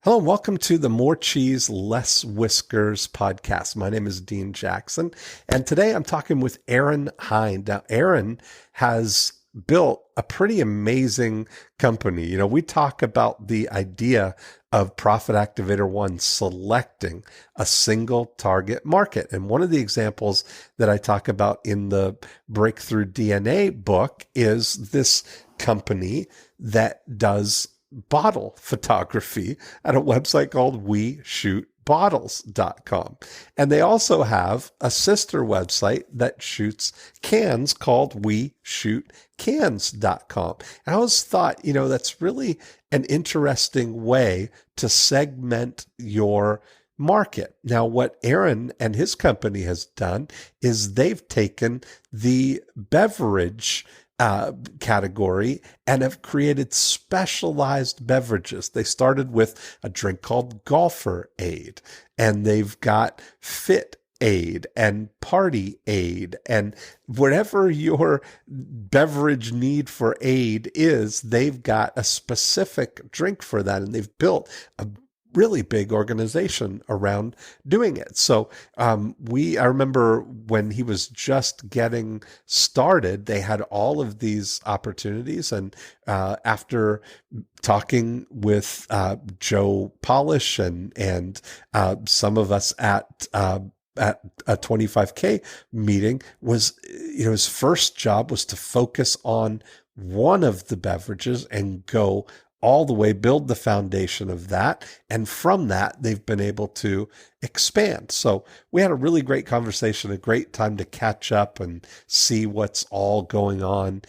Hello, and welcome to the More Cheese Less Whiskers podcast. My name is Dean Jackson, and today I'm talking with Aaron Hinde. Now, Aaron has built a pretty amazing company. You know, we talk about the idea of Profit Activator One selecting a single target market. And one of the examples that I talk about in the Breakthrough DNA book is this company that does bottle photography at a website called WeShootBottles.com. And they also have a sister website that shoots cans called WeShootCans.com. And I always thought, that's really an interesting way to segment your market. Now, what Arron and his company has done is they've taken the beverage category and have created specialized beverages. They started with a drink called GolfAid, and they've got FitAid and PartyAid, and whatever your beverage need for aid is, they've got a specific drink for that, and they've built a really big organization around doing it. So I remember when he was just getting started, they had all of these opportunities. And after talking with Joe Polish and some of us at a 25K meeting, his first job was to focus on one of the beverages and go all the way, build the foundation of that. And from that, they've been able to expand. So we had a really great conversation, a great time to catch up and see what's all going on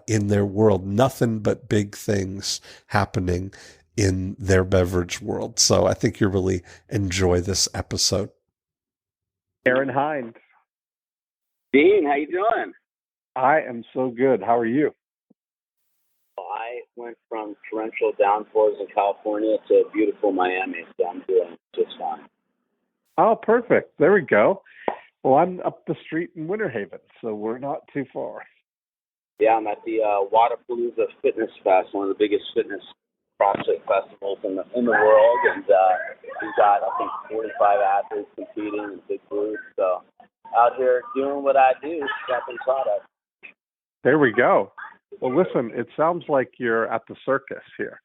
in their world. Nothing but big things happening in their beverage world. So I think you'll really enjoy this episode. Aaron Hinde. Dean, how you doing? I am so good. How are you? I went from torrential downpours in California to beautiful Miami, so I'm doing just fine. Oh, perfect. There we go. Well, I'm up the street in Winter Haven, so we're not too far. Yeah, I'm at the Wadapalooza Fitness Fest, one of the biggest fitness CrossFit festivals in the world, and we've got, I think, 45 athletes competing in big groups, so out here doing what I do, stepping product. There we go. Well, listen, it sounds like you're at the circus here.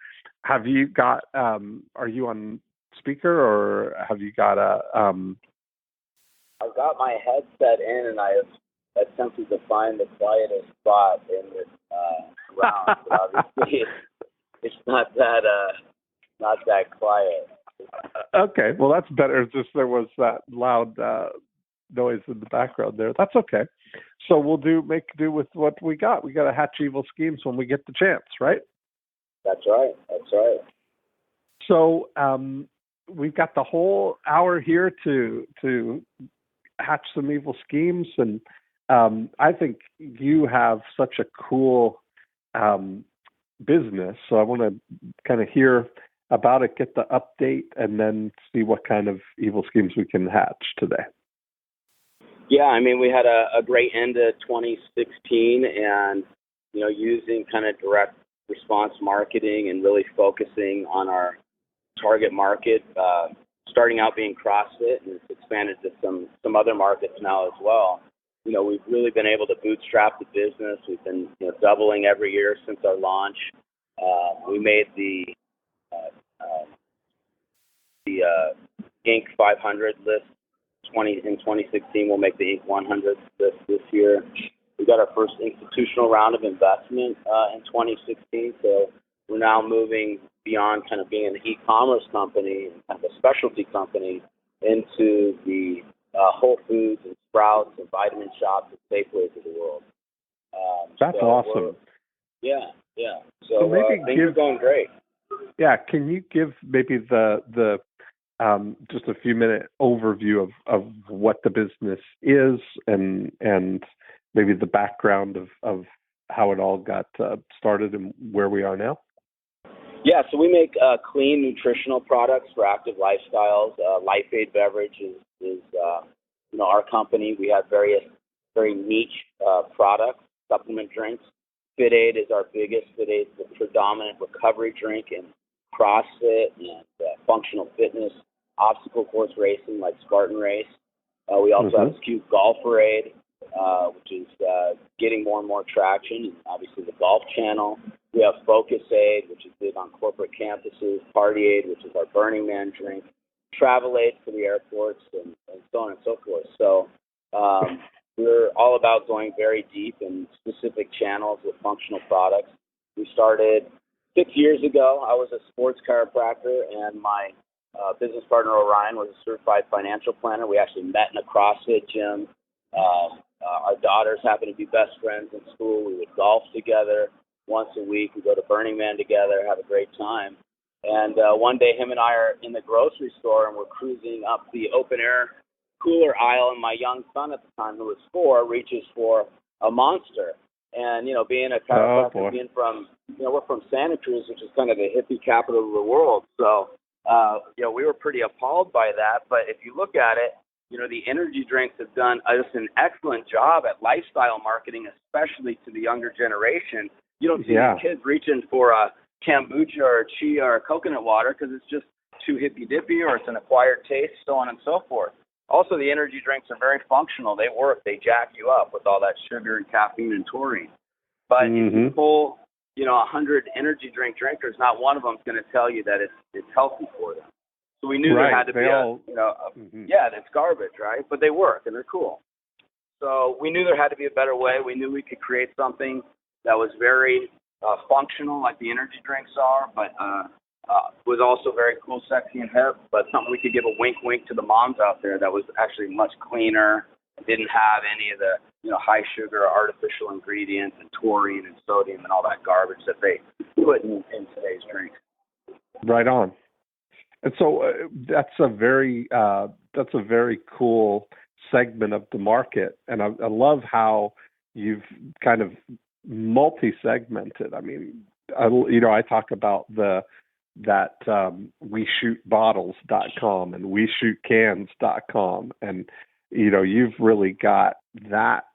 Have you got, are you on speaker or have you got I've got my headset in and I have attempted to find the quietest spot in this round, but obviously it's not that quiet. Okay, well, that's better. It's just there was that loud noise in the background there. That's okay. So we'll make do with what we got. We got to hatch evil schemes when we get the chance, right? That's right. So we've got the whole hour here to hatch some evil schemes, and I think you have such a cool business. So I want to kind of hear about it, get the update, and then see what kind of evil schemes we can hatch today. Yeah, I mean, we had a great end to 2016 and, using kind of direct response marketing and really focusing on our target market, starting out being CrossFit, and it's expanded to some other markets now as well. We've really been able to bootstrap the business. We've been doubling every year since our launch. We made the Inc. 500 list. In 2016, we'll make the Inc. 100 list this year. We got our first institutional round of investment in 2016, so we're now moving beyond kind of being an e-commerce company, kind of a specialty company, into the Whole Foods and Sprouts and Vitamin Shops and Safeways of the world. That's awesome. Yeah. So maybe things are going great. Yeah, can you give maybe the just a few minute overview of what the business is and maybe the background of how it all got started and where we are now? Yeah, so we make clean nutritional products for active lifestyles. LifeAid beverage is our company. We have various very niche products, supplement drinks. FitAid is our biggest. FitAid is the predominant recovery drink in CrossFit and functional fitness, obstacle course racing like Spartan Race. We also have SKU GolfAid, which is getting more and more traction, and obviously the Golf Channel. We have FocusAid, which is big on corporate campuses, PartyAid, which is our Burning Man drink, TravelAid for the airports, and so on and so forth. So we're all about going very deep in specific channels with functional products. We started 6 years ago. I was a sports chiropractor, and my business partner, Arron, was a certified financial planner. We actually met in a CrossFit gym. Our daughters happened to be best friends in school. We would golf together once a week. We go to Burning Man together, have a great time. And one day, him and I are in the grocery store, and we're cruising up the open-air cooler aisle, and my young son at the time, who was 4, reaches for a Monster. And, you know, being a chiropractor, being from, you know, we're from Santa Cruz, which is kind of the hippie capital of the world. So, you know, we were pretty appalled by that. But if you look at it, you know, the energy drinks have done just an excellent job at lifestyle marketing, especially to the younger generation. You don't see the kids reaching for a kombucha or chia or coconut water because it's just too hippy-dippy or it's an acquired taste, so on and so forth. Also, the energy drinks are very functional. They work. They jack you up with all that sugar and caffeine and taurine. But if you pull, you know, 100 energy drink drinkers, not one of them is going to tell you that it's healthy for them. So we knew there had to be that's garbage, right? But they work and they're cool. So we knew there had to be a better way. We knew we could create something that was very functional, like the energy drinks are, but was also very cool, sexy, and hip, but something we could give a wink to the moms out there that was actually much cleaner, didn't have any of the, you know, high sugar, artificial ingredients, and taurine and sodium and all that garbage that they put in today's drinks. Right on. And so that's a very cool segment of the market, and I love how you've kind of multi-segmented. I mean, I talk about WeShootBottles.com and WeShootCans.com, and you know, you've really got that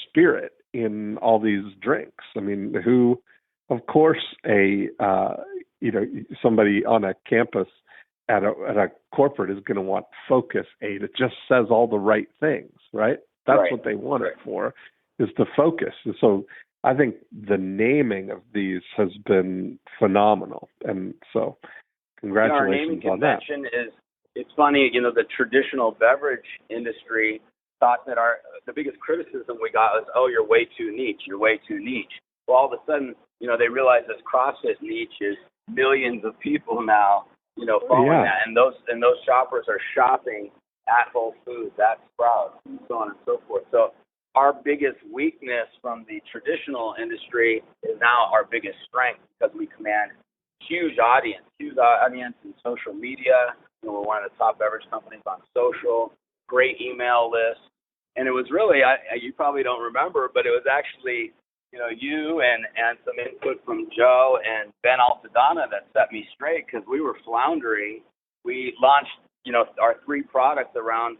spirit in all these drinks. I mean, who, of course, somebody on a campus at a corporate is going to want FocusAid. It just says all the right things, right? That's what they want it for, is to focus. And so I think the naming of these has been phenomenal. And so congratulations on that. Our naming convention it's funny, you know, the traditional beverage industry thought that the biggest criticism we got was, oh, you're way too niche. Well, all of a sudden, you know, they realize this CrossFit niche is millions of people now, you know, following that. And those shoppers are shopping at Whole Foods, at Sprouts, and so on and so forth. So our biggest weakness from the traditional industry is now our biggest strength, because we command huge audience in social media. You know, we're one of the top beverage companies on social, great email list. And it was really, you probably don't remember, but it was actually, you know, you and some input from Joe and Ben Altadonna that set me straight, because we were floundering. We launched, you know, our 3 products around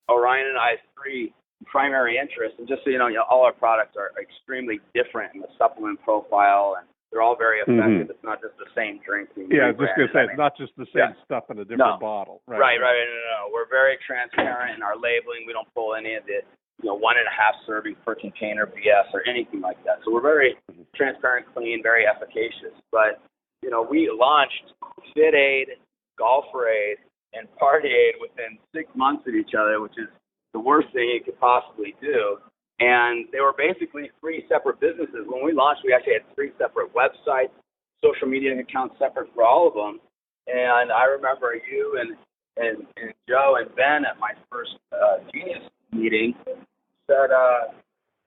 Orion and I's 3 primary interests. And just so you know, all our products are extremely different in the supplement profile, and they're all very effective. It's not just the same drink. Yeah, I was just going to say, it's not just the same stuff in a different bottle. Right. No. We're very transparent in our labeling. We don't pull any of the, you know, 1.5 serving per container BS or anything like that. So we're very transparent, clean, very efficacious. But, you know, we launched FitAid, GolfAid, and PartyAid within 6 months of each other, which is the worst thing you could possibly do. And they were basically 3 separate businesses. When we launched, we actually had 3 separate websites, social media accounts separate for all of them. And I remember you and Joe and Ben at my first Genius meeting said,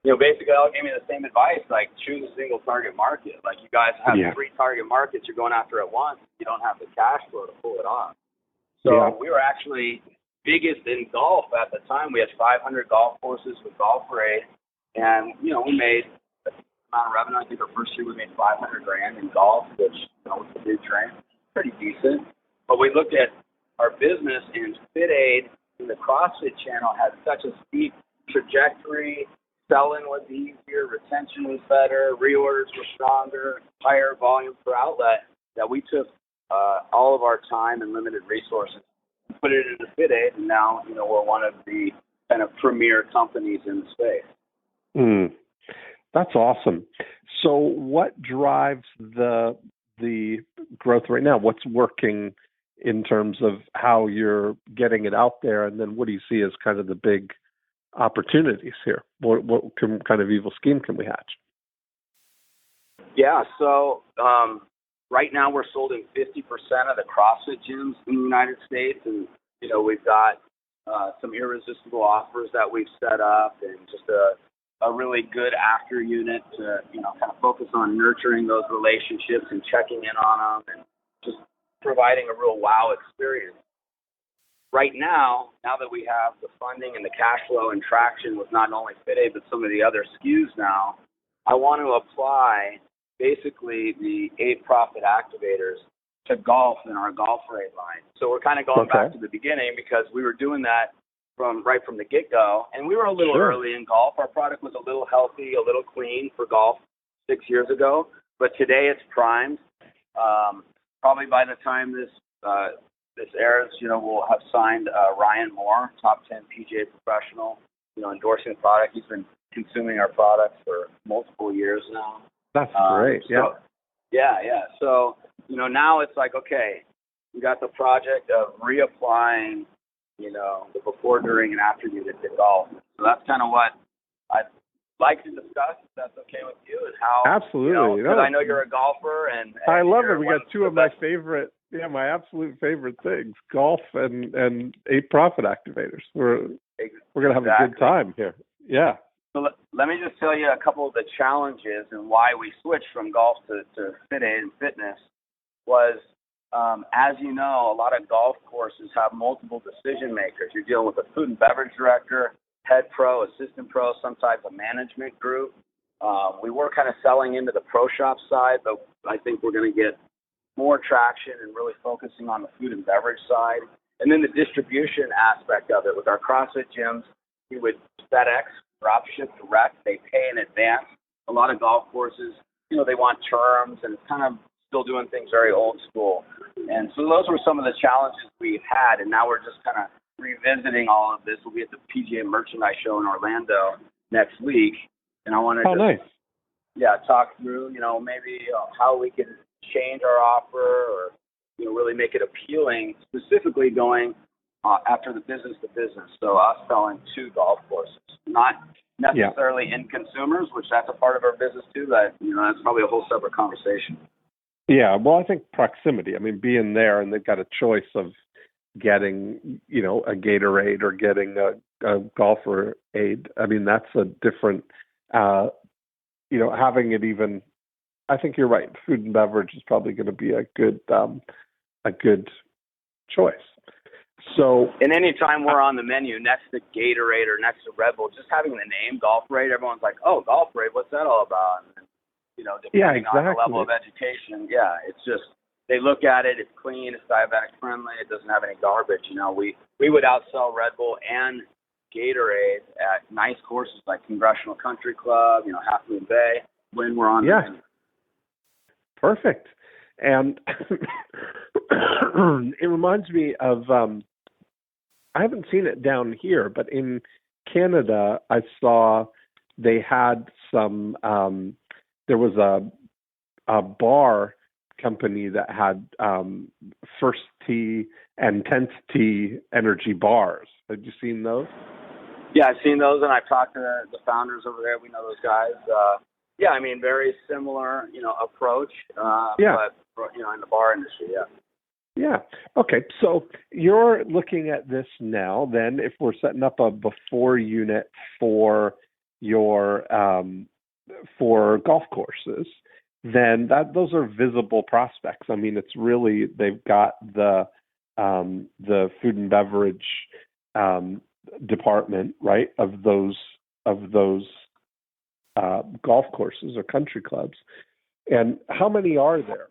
you know, basically all gave me the same advice, like choose a single target market. Like, you guys have 3 target markets you're going after at once. You don't have the cash flow to pull it off. So we were actually biggest in golf at the time. We had 500 golf courses with GolfAid, and, you know, we made a amount of revenue. I think our first year we made $500,000 in golf, which, you know, was a big train, pretty decent. But we looked at our business, and FitAid and the CrossFit channel had such a steep trajectory. Selling was easier, retention was better, reorders were stronger, higher volume per outlet, that we took all of our time and limited resources, put it into FitAid, and now, we're one of the kind of premier companies in the space. That's awesome. So what drives the growth right now? What's working in terms of how you're getting it out there? And then what do you see as kind of the big opportunities here? What kind of evil scheme can we hatch? Yeah, so right now we're sold in 50% of the CrossFit gyms in the United States, and we've got some irresistible offers that we've set up, and just a really good after unit to kind of focus on nurturing those relationships and checking in on them, and just providing a real wow experience. Right now that we have the funding and the cash flow and traction with not only FitAid but some of the other SKUs now, I want to apply basically the 8 profit activators to golf in our GolfAid line. So we're kind of going back to the beginning, because we were doing that right from the get-go, and we were a little early in golf. Our product was a little healthy, a little clean for golf 6 years ago, but today it's primed. Probably by the time this airs, we'll have signed Ryan Moore, top 10 PGA professional, endorsing the product. He's been consuming our products for multiple years now. That's great. Yeah. So, now it's like, okay, we got the project of reapplying, the before, during, and after unit to golf. So that's kind of what I'd like to discuss, if that's okay with you, and how. Absolutely. Because I know you're a golfer, and I love it. We got two of my favorite, my absolute favorite things: golf and 8 profit activators. We're gonna have a good time here. Yeah. So let me just tell you a couple of the challenges and why we switched from golf to FitAid and fitness was, as you know, a lot of golf courses have multiple decision makers. You're dealing with a food and beverage director, head pro, assistant pro, some type of management group. We were kind of selling into the pro shop side, but I think we're going to get more traction and really focusing on the food and beverage side. And then the distribution aspect of it. With our CrossFit gyms, we would FedEx, drop ship direct. They pay in advance. A lot of golf courses, they want terms, and it's kind of still doing things very old school. And so those were some of the challenges we've had, and now we're just kind of revisiting all of this. We'll be at the PGA Merchandise Show in Orlando next week, and I want to talk through, maybe how we can change our offer, or really make it appealing, specifically going after the business to business. So us selling to golf courses, not necessarily in consumers, which that's a part of our business too, but that's probably a whole separate conversation. Yeah, well, I think proximity. I mean, being there, and they've got a choice of getting, a Gatorade or getting a GolfAid. I mean, that's a different, having it even. I think you're right. Food and beverage is probably going to be a good choice. So, and anytime we're on the menu next to Gatorade or next to Red Bull, just having the name GolfAid, everyone's like, "Oh, GolfAid, what's that all about?" And, depending on the level of education, it's just they look at it. It's clean. It's diabetic friendly. It doesn't have any garbage. We would outsell Red Bull and Gatorade at nice courses like Congressional Country Club, Half Moon Bay, when we're on the menu. Perfect. And it reminds me of, I haven't seen it down here, but in Canada, I saw they had some, there was a bar company that had First Tee and 10th Tee energy bars. Have you seen those? Yeah, I've seen those, and I've talked to the founders over there. We know those guys. I mean, very similar, approach. But, in the bar industry, Yeah. Okay. So you're looking at this now. Then, if we're setting up a before unit for your for golf courses, then those are visible prospects. I mean, it's really they've got the food and beverage department, right, of those golf courses or country clubs. And how many are there?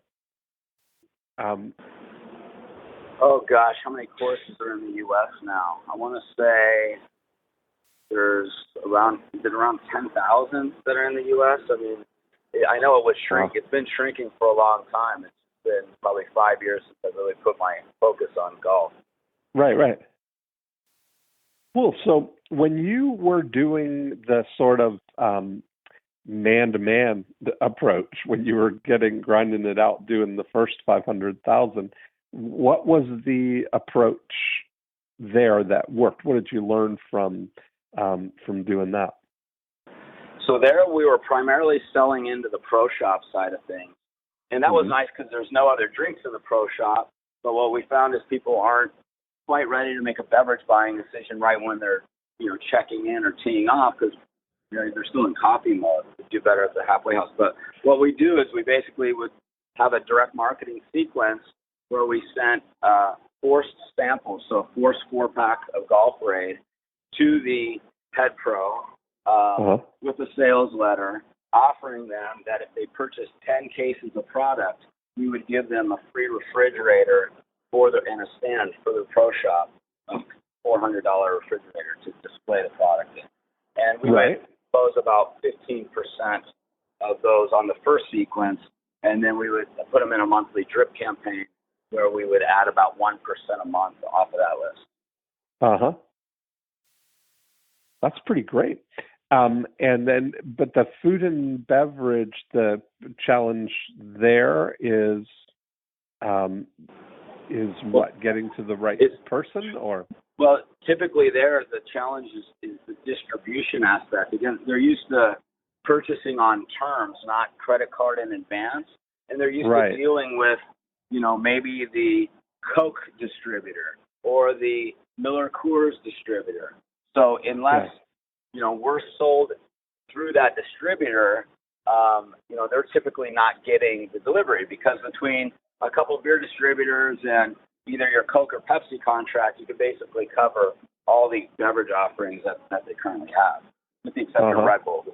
Oh gosh, how many courses are in the U.S. now? I want to say there's around 10,000 that are in the U.S. I mean, I know it would shrink. It's been shrinking for a long time. It's been probably 5 years since I really put my focus on golf. Right. Cool. So when you were doing the sort of man-to-man approach, when you were grinding it out, doing the first 500,000, what was the approach there that worked? What did you learn from doing that? So there we were primarily selling into the pro shop side of things. And that was nice because there's no other drinks in the pro shop. But what we found is people aren't quite ready to make a beverage buying decision right when they're, checking in or teeing off, because they're still in coffee mode. We do better at the halfway house. But what we do is we basically would have a direct marketing sequence where we sent forced samples, so a forced 4-pack of GolfAid to the head pro with a sales letter offering them that if they purchased 10 cases of product, we would give them a free refrigerator and a stand for the pro shop, a $400 refrigerator to display the product in. And we would close about 15% of those on the first sequence, and then we would put them in a monthly drip campaign where we would add about 1% a month off of that list. That's pretty great. But the food and beverage, the challenge there is what, getting to the right person, or? Well, typically there the challenge is the distribution aspect. Again, they're used to purchasing on terms, not credit card in advance, and they're used to dealing with, maybe the Coke distributor or the Miller Coors distributor. So unless we're sold through that distributor, they're typically not getting the delivery, because between a couple of beer distributors and either your Coke or Pepsi contract, you can basically cover all the beverage offerings that they currently have, with the exception of Red Bull.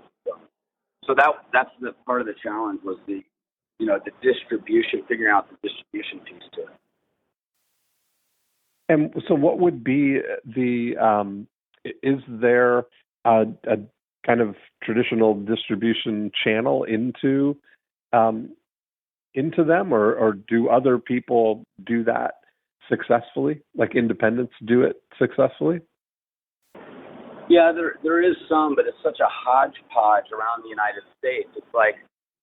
So that's the part of the challenge, was the distribution, figuring out the distribution piece to it. And so what would be is there a kind of traditional distribution channel into them, or do other people do that successfully? Like independents do it successfully? Yeah, there is some, but it's such a hodgepodge around the United States. It's like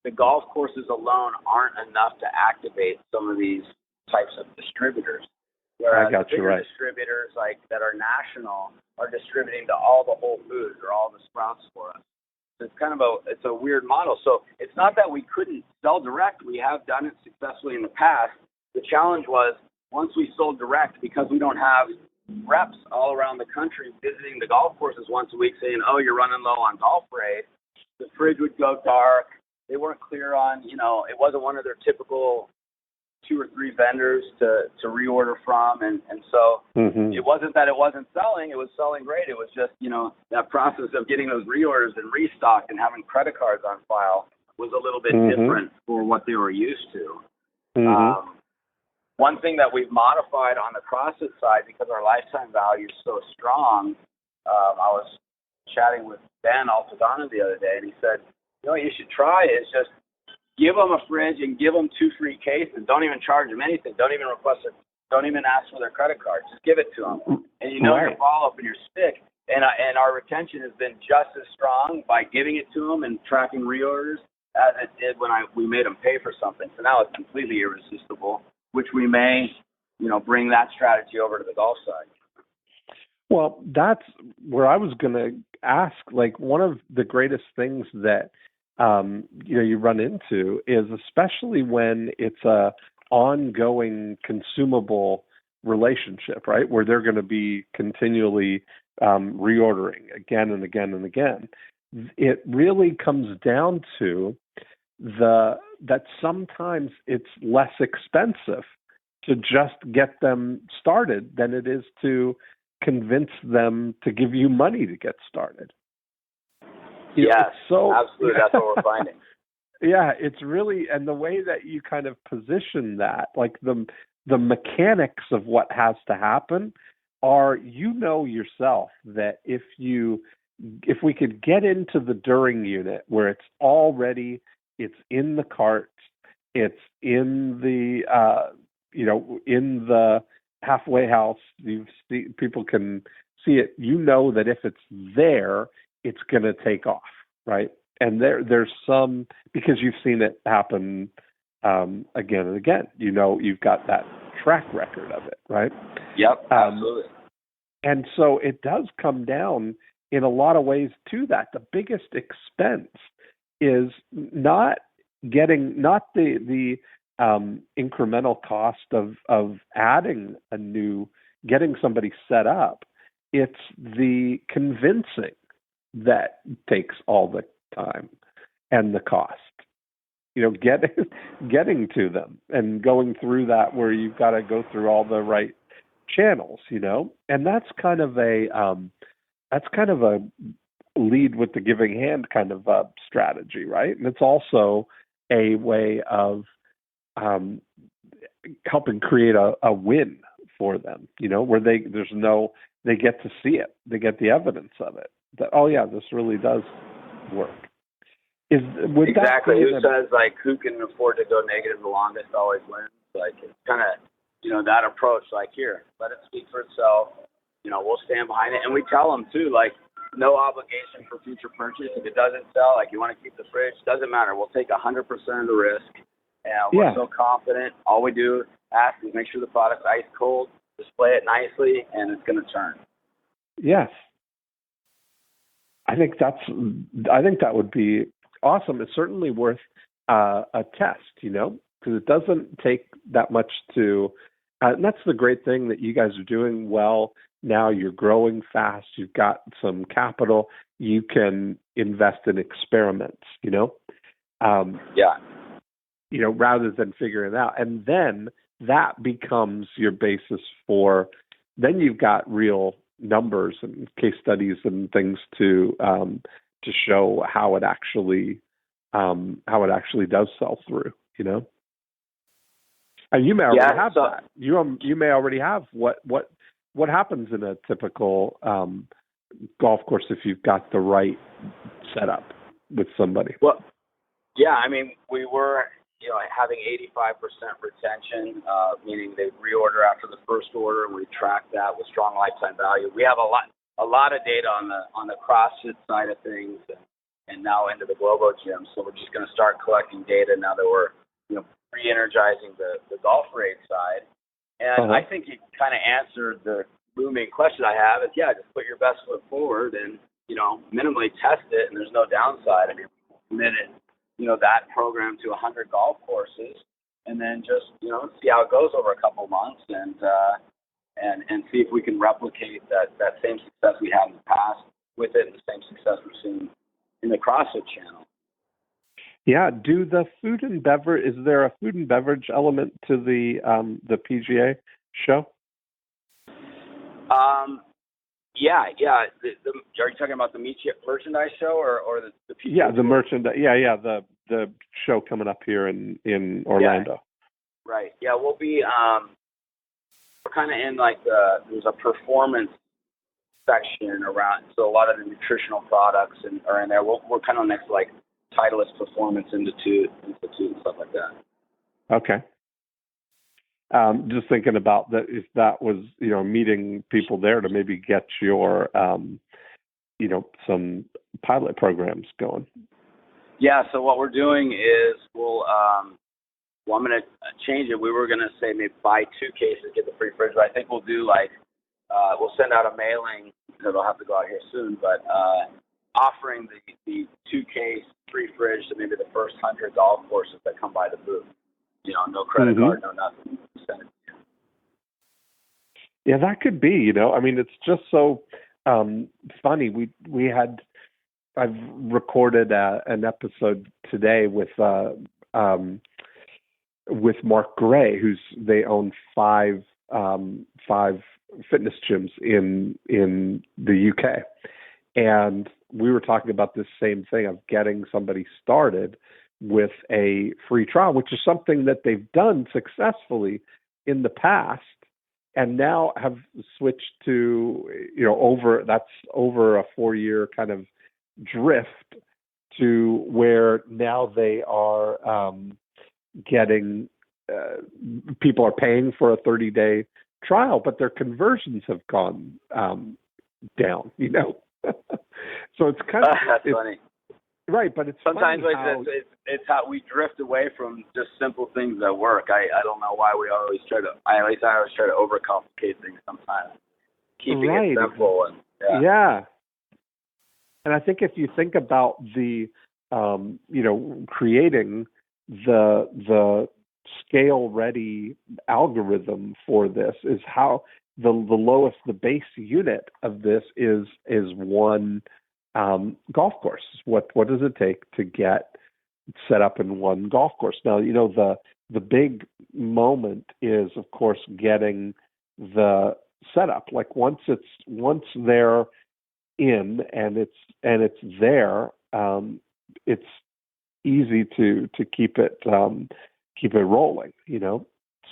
the golf courses alone aren't enough to activate some of these types of distributors. Whereas the bigger distributors, like that are national, are distributing to all the Whole Foods or all the Sprouts for us. So it's a weird model. So it's not that we couldn't sell direct. We have done it successfully in the past. The challenge was, once we sold direct, because we don't have reps all around the country visiting the golf courses once a week saying, oh, you're running low on GolfAid, the fridge would go dark. They weren't clear on, it wasn't one of their typical 2 or 3 vendors to reorder from. And so it wasn't that it wasn't selling. It was selling great. It was just, that process of getting those reorders and restock and having credit cards on file was a little bit different for what they were used to. One thing that we've modified on the CrossFit side, because our lifetime value is so strong, I was chatting with Ben Altadonna the other day, and he said, what you should try is just give them a fridge and give them 2 free cases. Don't even charge them anything. Don't even don't even ask for their credit card. Just give it to them. And your follow-up and your stick. And our retention has been just as strong by giving it to them and tracking reorders as it did when we made them pay for something. So now it's completely irresistible, which we may, bring that strategy over to the golf side. Well, that's where I was going to ask. Like, one of the greatest things that you run into is, especially when it's a ongoing consumable relationship, right, where they're going to be continually reordering again and again and again. It really comes down to that sometimes it's less expensive to just get them started than it is to convince them to give you money to get started. Yes, absolutely. That's what we're finding. Yeah, it's really, and the way that you kind of position that, like the mechanics of what has to happen are, yourself that if we could get into the during unit where it's in the cart, It's in the in the halfway house. People can see it. You know that if it's there, it's going to take off, right? And there's some, because you've seen it happen again and again. You know, you've got that track record of it, right? Yep, absolutely. And so it does come down in a lot of ways to that. The biggest expense is not the incremental cost of getting somebody set up. It's the convincing that takes all the time and the cost. You know, getting to them and going through that, where you've got to go through all the right channels, you know, and that's kind of a lead with the giving hand kind of strategy, right? And it's also a way of helping create a win for them, you know, where they get to see it, they get the evidence of it, that, oh yeah, this really does work. Exactly. Who says, like, who can afford to go negative the longest always wins? Like, it's kind of, you know, that approach, like, here, let it speak for itself. You know, we'll stand behind it. And we tell them, too, like, no obligation for future purchase. If it doesn't sell, like, you want to keep the fridge, doesn't matter. We'll take 100% of the risk. And we're so confident. All we do ask is make sure the product's ice cold, display it nicely, and it's going to turn. Yes. I think that would be awesome. It's certainly worth a test, you know, because it doesn't take that much to, and that's the great thing that you guys are doing well. Now you're growing fast. You've got some capital. You can invest in experiments, you know? You know, rather than figuring it out. And then that becomes your basis for, then you've got real numbers and case studies and things to show how it actually does sell through, you know. And you may already have that. You may already have what happens in a typical golf course if you've got the right setup with somebody. Well, yeah, I mean, we were, you know, having 85% retention, meaning they reorder after the first order, and we track that with strong lifetime value. We have a lot of data on the CrossFit side of things, and now into the Globo gym. So we're just going to start collecting data now that we're, you know, re-energizing the GolfAid side. And I think you kind of answered the looming question I have. Is just put your best foot forward and, you know, minimally test it, and there's no downside. I mean, we committed, you know, that program to 100 golf courses, and then just, you know, see how it goes over a couple months, and see if we can replicate that same success we had in the past with it, and the same success we're seeing in the CrossFit channel. Yeah. Do the food and beverage? Is there a food and beverage element to the PGA show? Yeah. Are you talking about the merchandise show or the PGA? Yeah, the merchandise. Yeah. The show coming up here in Orlando. Yeah. Right. Yeah, we'll be kind of in like there's a performance section around, so a lot of the nutritional products are in there. We're kind of next to like Titleist Performance Institute and stuff like that. Okay. Just thinking about that, if that was, you know, meeting people there to maybe get your, you know, some pilot programs going. Yeah. So what we're doing is I'm going to change it. We were going to say maybe buy 2 cases, get the free fridge, but I think we'll do like, we'll send out a mailing because it'll have to go out here soon, but offering the 2-case free fridge to maybe the first 100 golf courses that come by the booth. You know, no credit card, no nothing. Send it to you. Yeah, that could be, you know, I mean, it's just so funny. I've recorded an episode today with Mark Gray, they own 5 fitness gyms in the UK. And we were talking about this same thing of getting somebody started with a free trial, which is something that they've done successfully in the past, and now have switched to, you know, over a 4-year kind of drift to where now they are getting people are paying for a 30-day trial, but their conversions have gone down. So it's kind of that's funny. Right, but it's sometimes it's how we drift away from just simple things that work. I don't know why we always try to. I always try to overcomplicate things sometimes. Keeping it simple and yeah. And I think if you think about the creating the scale ready algorithm for this is how the lowest, the base unit of this is one golf course. What does it take to get set up in one golf course? Now, the big moment is, of course, getting the setup. Like once they're in and it's there, it's easy to keep it rolling.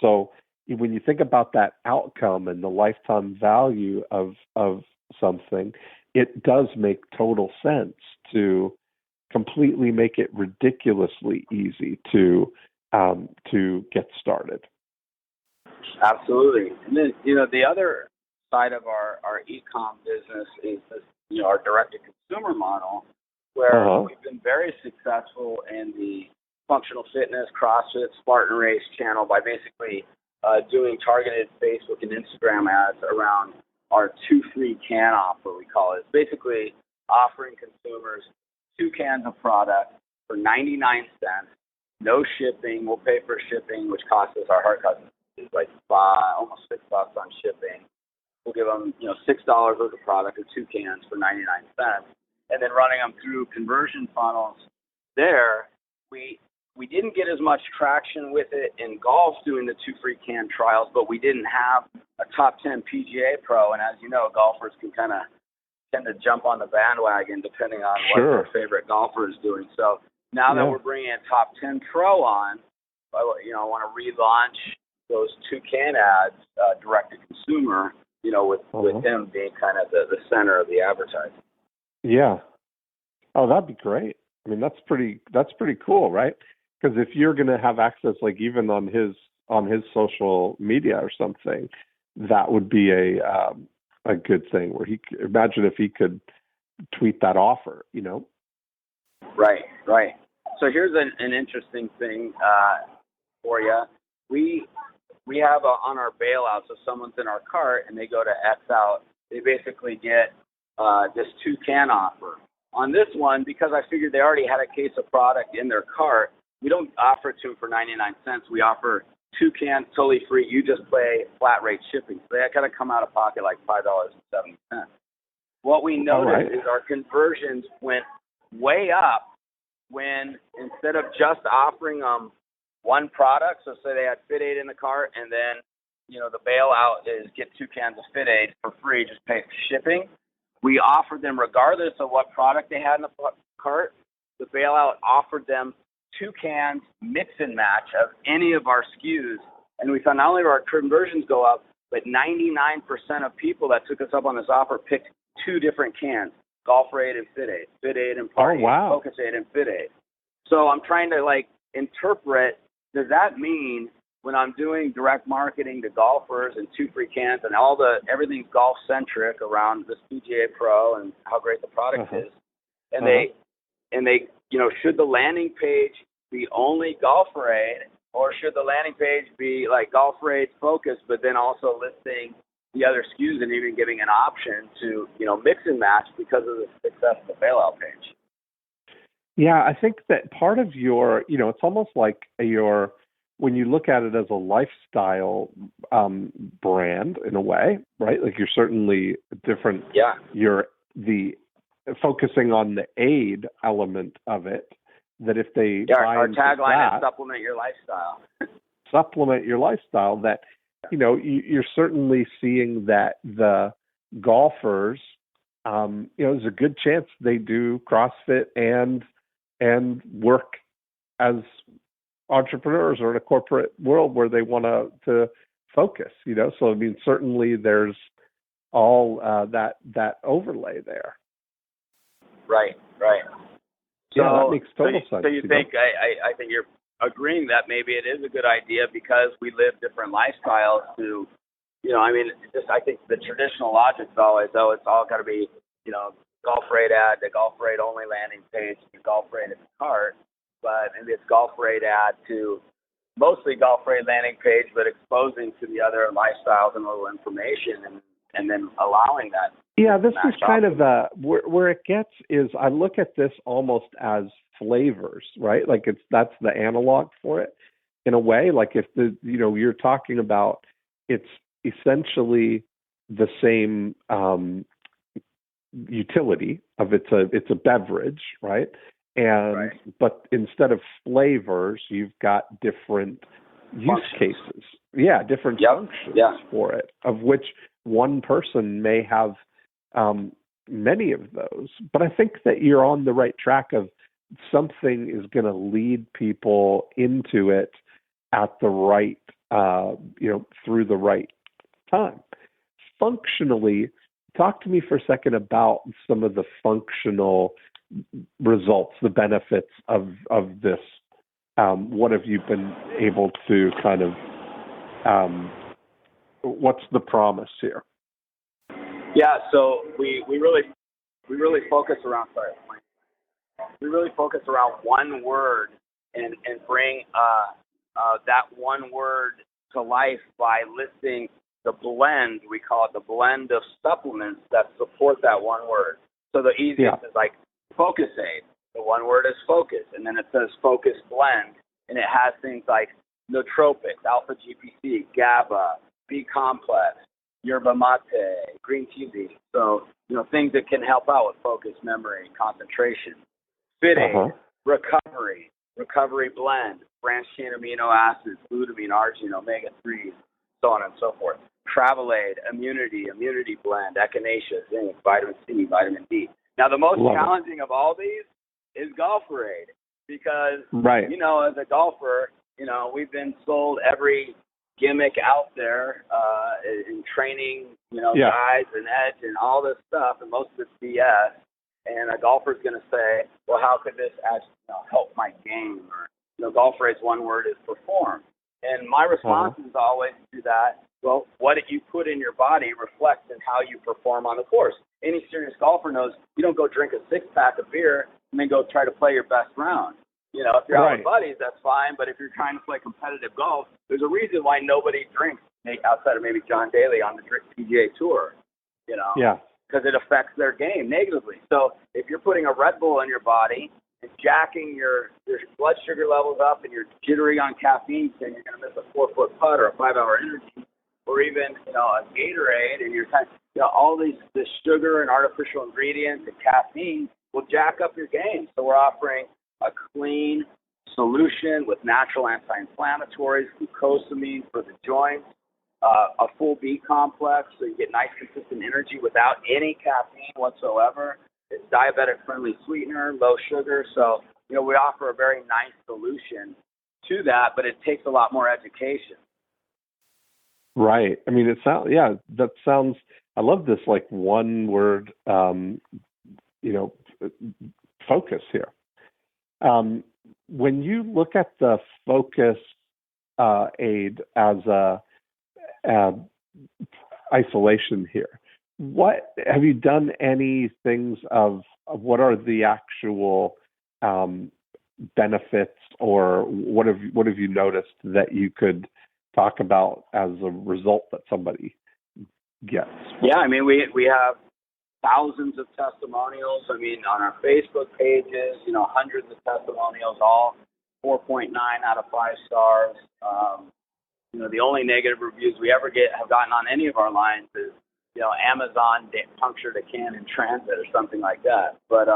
So when you think about that outcome and the lifetime value of something, it does make total sense to completely make it ridiculously easy to get started. Absolutely. And then, the other side of our e-com business is this, our direct-to-consumer model, where we've been very successful in the functional fitness, CrossFit, Spartan Race channel by basically doing targeted Facebook and Instagram ads around our 2 free can offer, we call it. It's basically offering consumers 2 cans of product for 99 cents, no shipping. We'll pay for shipping, which costs us, our hard cost is like almost $6 on shipping. We'll give them, $6 worth of product or 2 cans for 99 cents. And then running them through conversion funnels there, we didn't get as much traction with it in golf doing the 2 free can trials, but we didn't have a top 10 PGA pro. And as you know, golfers can kind of tend to jump on the bandwagon depending on what their favorite golfer is doing. So now that we're bringing a top 10 pro on, I want to relaunch those 2 can ads direct to consumer, with him being kind of the center of the advertising. Yeah. Oh, that'd be great. I mean, that's pretty cool, right? Because if you're going to have access, like even on his social media or something, that would be a good thing. Where imagine if he could tweet that offer, Right. So here's an interesting thing for you. We have on our bailout, so someone's in our cart and they go to X out, they basically get this 2 can offer. On this one, because I figured they already had a case of product in their cart, we don't offer it to them for 99 cents. We offer 2 cans totally free. You just pay flat rate shipping. So they got to come out of pocket like $5.70. What we noticed is our conversions went way up when instead of just offering them one product, so say they had FitAid in the cart and then, the bailout is get 2 cans of FitAid for free, just pay for shipping. We offered them, regardless of what product they had in the cart, the bailout offered them 2 cans mix and match of any of our SKUs. And we found not only did our conversions go up, but 99% of people that took us up on this offer picked 2 different cans, GolfAid and FitAid, FitAid and PartyAid, FocusAid and FitAid. So I'm trying to interpret, does that mean when I'm doing direct marketing to golfers and 2 free cans and everything's golf centric around this PGA Pro and how great the product is, and they should the landing page be only GolfAid, or should the landing page be like GolfAid Focus, but then also listing the other SKUs and even giving an option to mix and match because of the success of the bailout page? Yeah, I think that part of your, it's almost like when you look at it as a lifestyle brand in a way, right? Like you're certainly different. Yeah. You're focusing on the aid element of it, that if they our tagline is supplement your lifestyle. Supplement your lifestyle, that, you're certainly seeing that the golfers, there's a good chance they do CrossFit and work as entrepreneurs or in a corporate world where they want to focus, So, I mean, certainly there's all that overlay there. Right. So, yeah, that makes total sense. So you think, I think agreeing that maybe it is a good idea because we live different lifestyles to, I mean, I think the traditional logic is always, it's all got to be, GolfAid ad, the GolfAid only landing page, the GolfAid at the cart, but maybe it's GolfAid ad to mostly GolfAid landing page, but exposing to the other lifestyles and little information and then allowing that. Yeah, this is kind of where it gets is I look at this almost as flavors, right? Like that's the analog for it in a way. Like if you're talking about it's essentially the same utility of it's a beverage, right? And but instead of flavors, you've got different use cases. Yeah, different functions for it, of which one person may have many of those. But I think that you're on the right track of something is going to lead people into it at the right, through the right time. Functionally, talk to me for a second about some of the functional results, the benefits of this. What have you been able to kind of, what's the promise here? Yeah, so we really focus around one word and bring that one word to life by listing the blend. We call it the blend of supplements that support that one word. So the easiest is like FocusAid. The one word is focus, and then it says focus blend, and it has things like nootropics, alpha GPC, GABA, B complex, yerba mate, green tea leaf. So, things that can help out with focus, memory, concentration. FitAid, recovery blend, branched chain amino acids, glutamine, arginine, omega-3s, so on and so forth. TravelAid, immunity blend, echinacea, zinc, vitamin C, vitamin D. Now, the most challenging of all these is GolfAid because, as a golfer, we've been sold every gimmick out there in training, guides and edge and all this stuff, and most of it's BS. And a golfer's going to say, well, how could this actually help my game? Or, GolfAid's one word is perform. And my response is always to that, well, what you put in your body reflects in how you perform on the course. Any serious golfer knows you don't go drink a six-pack of beer and then go try to play your best round. If you're out with buddies, that's fine. But if you're trying to play competitive golf, there's a reason why nobody drinks outside of maybe John Daly on the PGA Tour, because it affects their game negatively. So if you're putting a Red Bull in your body and jacking your blood sugar levels up and you're jittery on caffeine, saying you're going to miss a 4-foot putt or a 5-hour energy, or even, a Gatorade, and you're all this sugar and artificial ingredients and caffeine will jack up your game. So we're offering a clean solution with natural anti-inflammatories, glucosamine for the joints, a full B complex, so you get nice consistent energy without any caffeine whatsoever. It's diabetic-friendly sweetener, low sugar. So, we offer a very nice solution to that, but it takes a lot more education. Right. I mean, that sounds, I love this like one word, focus here. When you look at the focus aid as a isolation here, what have you done? Any things of what are the actual benefits, or what have you noticed that you could talk about as a result that somebody gets? Yeah, I mean, we have thousands of testimonials. I mean, on our Facebook pages, hundreds of testimonials, all 4.9 out of 5 stars. The only negative reviews we ever have gotten on any of our lines is, Amazon punctured a can in transit or something like that. But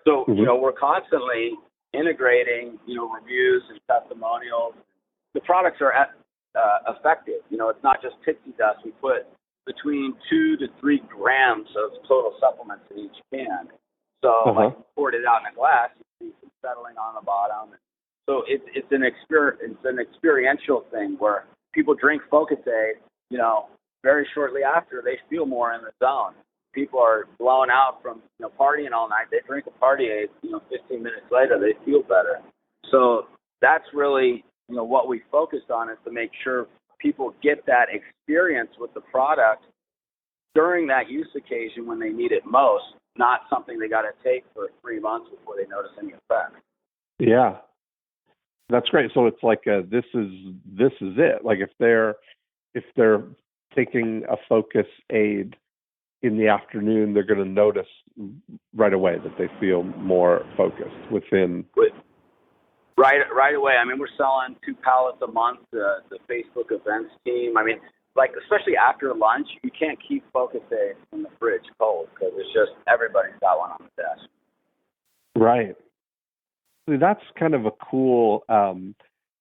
so we're constantly integrating, reviews and testimonials. The products are effective. It's not just pixie dust. We put between 2 to 3 grams of total supplements in each can. So like you poured it out in a glass, you see some settling on the bottom. So it's an experiential thing where people drink FocusAid, very shortly after they feel more in the zone. People are blown out from partying all night. They drink a PartyAid, 15 minutes later they feel better. So that's really, what we focused on, is to make sure people get that experience with the product during that use occasion when they need it most, not something they got to take for 3 months before they notice any effect. Yeah, that's great. So it's like this is it. Like if they're taking a focus aid in the afternoon, they're going to notice right away that they feel more focused within. Right away. I mean, we're selling 2 pallets a month to the Facebook events team. I mean, like, especially after lunch, you can't keep focus aid in the fridge cold, because it's just everybody's got one on the desk. Right. That's kind of a cool.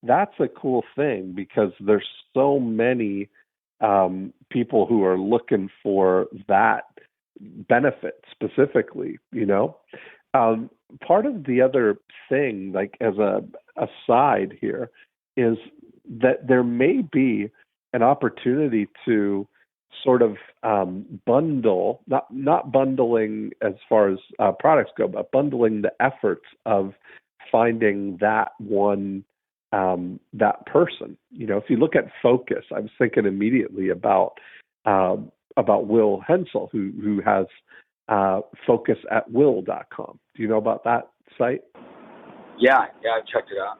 That's a cool thing, because there's so many people who are looking for that benefit specifically. Part of the other thing, like as a aside here, is that there may be an opportunity to sort of bundle, not bundling as far as products go, but bundling the efforts of finding that one, that person. If you look at focus, I was thinking immediately about Will Hensel, who has focusatwill.com. Do you know about that site? Yeah, I've checked it out.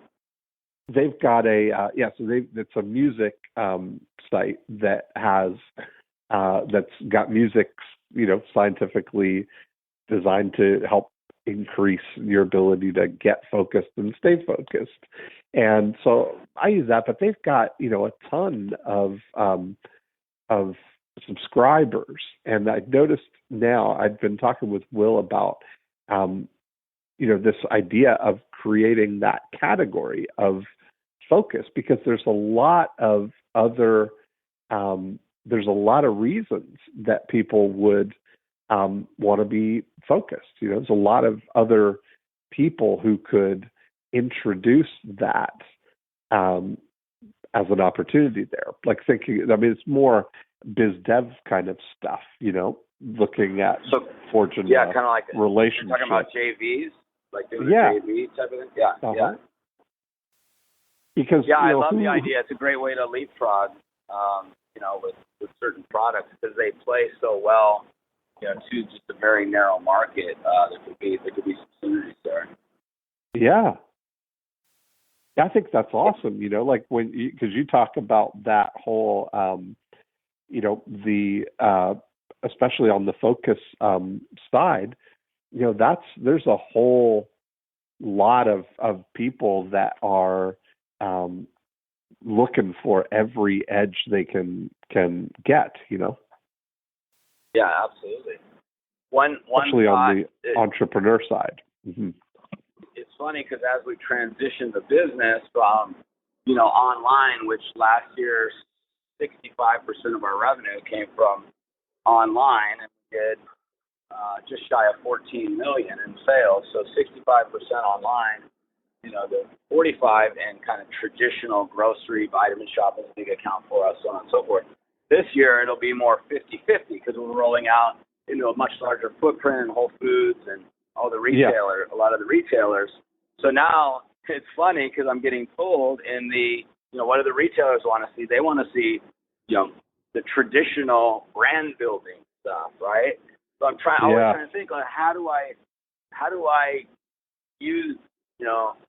They've got it's a music site that has that's got music, scientifically designed to help increase your ability to get focused and stay focused. And so I use that, but they've got a ton of subscribers, and I've noticed now, I've been talking with Will about this idea of creating that category of focus, because there's a lot of reasons that people would want to be focused. There's a lot of other people who could introduce that as an opportunity there. Like thinking, it's more biz dev kind of stuff, looking at forging kind of like relationships. You're talking about JVs, like doing a JV type of thing. Yeah. Because I love the idea. It's a great way to leapfrog, with certain products, because they play so well, to just a very narrow market. There could be some synergies there. Yeah. I think that's awesome. Like because you talk about that whole, especially on the focus side, there's a whole lot of people that are looking for every edge they can get. Yeah, absolutely. One especially on the entrepreneur side. Mm-hmm. It's funny, because as we transition the business from online, which last year 65% of our revenue came from online, and we did just shy of $14 million in sales. So 65% online, the 45% in kind of traditional grocery, vitamin shop is a big account for us, so on and so forth. This year it'll be more 50-50, because we're rolling out into a much larger footprint in Whole Foods and all the a lot of the retailers. So now it's funny, because I'm getting told in the, what do the retailers want to see? They want to see, the traditional brand building stuff, right? So I'm always trying to think, like, how do I use,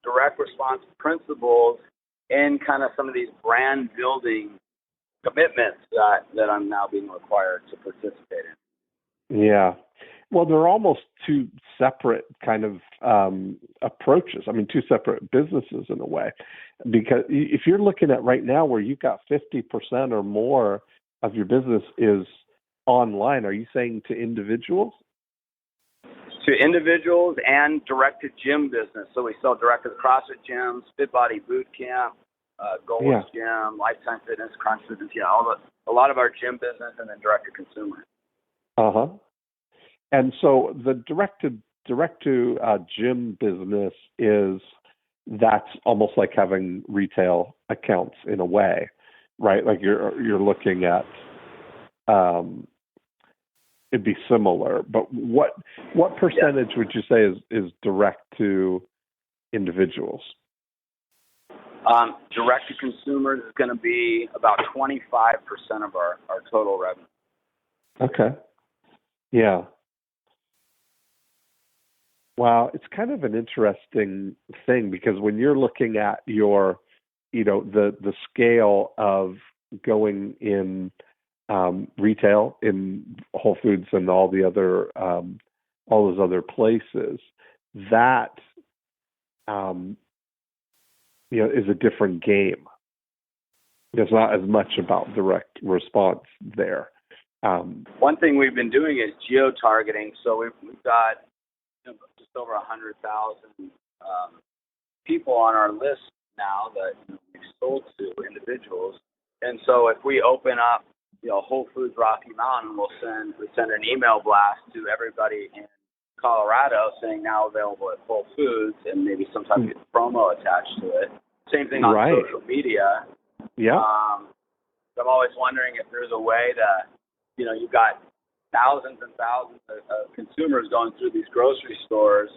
direct response principles in kind of some of these brand building commitments that I'm now being required to participate in. Yeah. Well, they're almost two separate kind of approaches. Two separate businesses in a way, because if you're looking at right now where you've got 50% or more of your business is online, are you saying to individuals? To individuals and direct to gym business. So we sell direct to the CrossFit gyms, Fit Body Boot Camp, Gold's Gym, Lifetime Fitness, Crunch Fitness. A lot of our gym business, and then direct to consumer. And so the direct to gym business that's almost like having retail accounts in a way, right? Like you're looking at it'd be similar, but what percentage would you say is direct to individuals? Direct to consumers is going to be about 25% of our total revenue. Okay. Yeah. Wow, it's kind of an interesting thing because when you're looking at your, the scale of going in retail in Whole Foods and all those other places, that is a different game. There's not as much about direct response there. One thing we've been doing is geo-targeting. So we've got just over 100,000 people on our list now that we've sold to individuals. And so if we open up, Whole Foods Rocky Mountain, we send an email blast to everybody in Colorado saying now available at Whole Foods, and maybe sometimes get a promo attached to it. Same thing on social media. Yeah. I'm always wondering if there's a way to, you've got thousands and thousands of consumers going through these grocery stores,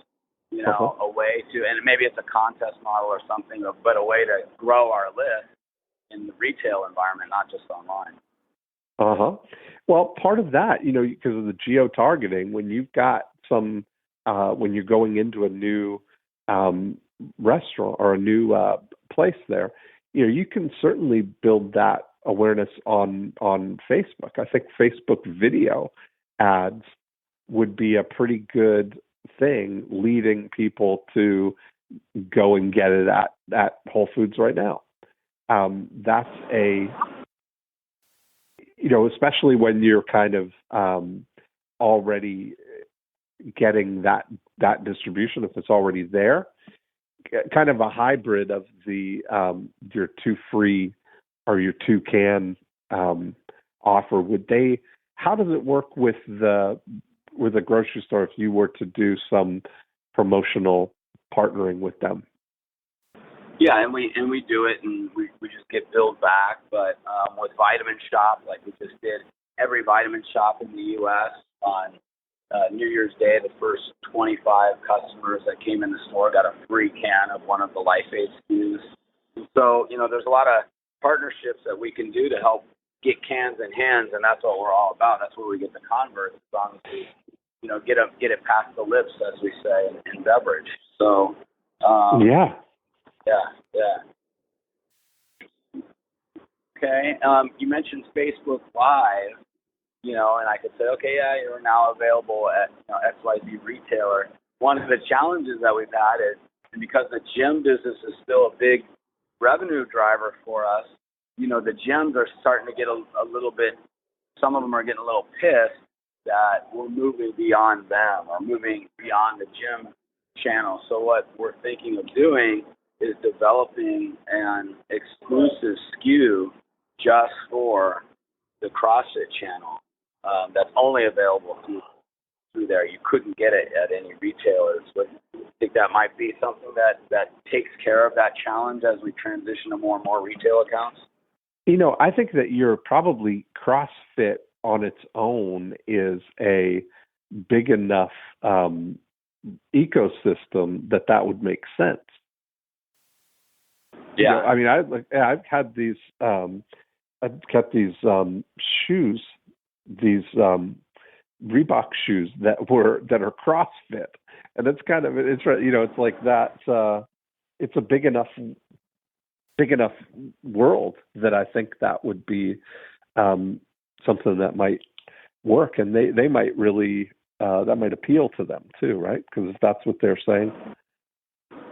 a way to, and maybe it's a contest model or something, but a way to grow our list in the retail environment, not just online. Well, part of that, because of the geo-targeting, when you've got when you're going into a new restaurant or a new place there, you can certainly build that awareness on Facebook. I think Facebook video ads would be a pretty good thing, leading people to go and get it at Whole Foods right now. That's especially when you're kind of already getting that distribution, if it's already there, kind of a hybrid of the your 2 free or your 2 can offer. How does it work with the grocery store if you were to do some promotional partnering with them? Yeah, and we do it, and we just get billed back. But with Vitamin Shop, like we just did, every Vitamin Shop in the U.S. on New Year's Day, the first 25 customers that came in the store got a free can of one of the LifeAid SKUs. And so, there's a lot of partnerships that we can do to help get cans in hands, and that's what we're all about. That's where we get the converts, as long as we, get it past the lips, as we say in beverage. So, Yeah. Okay. You mentioned Facebook Live, and I could say, okay, yeah, you're now available at XYZ retailer. One of the challenges that we've had is, and because the gym business is still a big revenue driver for us, the gyms are starting to get a little bit, some of them are getting a little pissed that we're moving beyond them or moving beyond the gym channel. So what we're thinking of doing is developing an exclusive SKU just for the CrossFit channel that's only available through there. You couldn't get it at any retailers. But I think that might be something that takes care of that challenge as we transition to more and more retail accounts. I think that you're probably CrossFit on its own is a big enough ecosystem that would make sense. Yeah, I've had these. I've got these shoes, these Reebok shoes that are CrossFit, and it's kind of it's like that. It's a big enough world that I think that would be something that might work, and they might really that might appeal to them too, right? Because if that's what they're saying.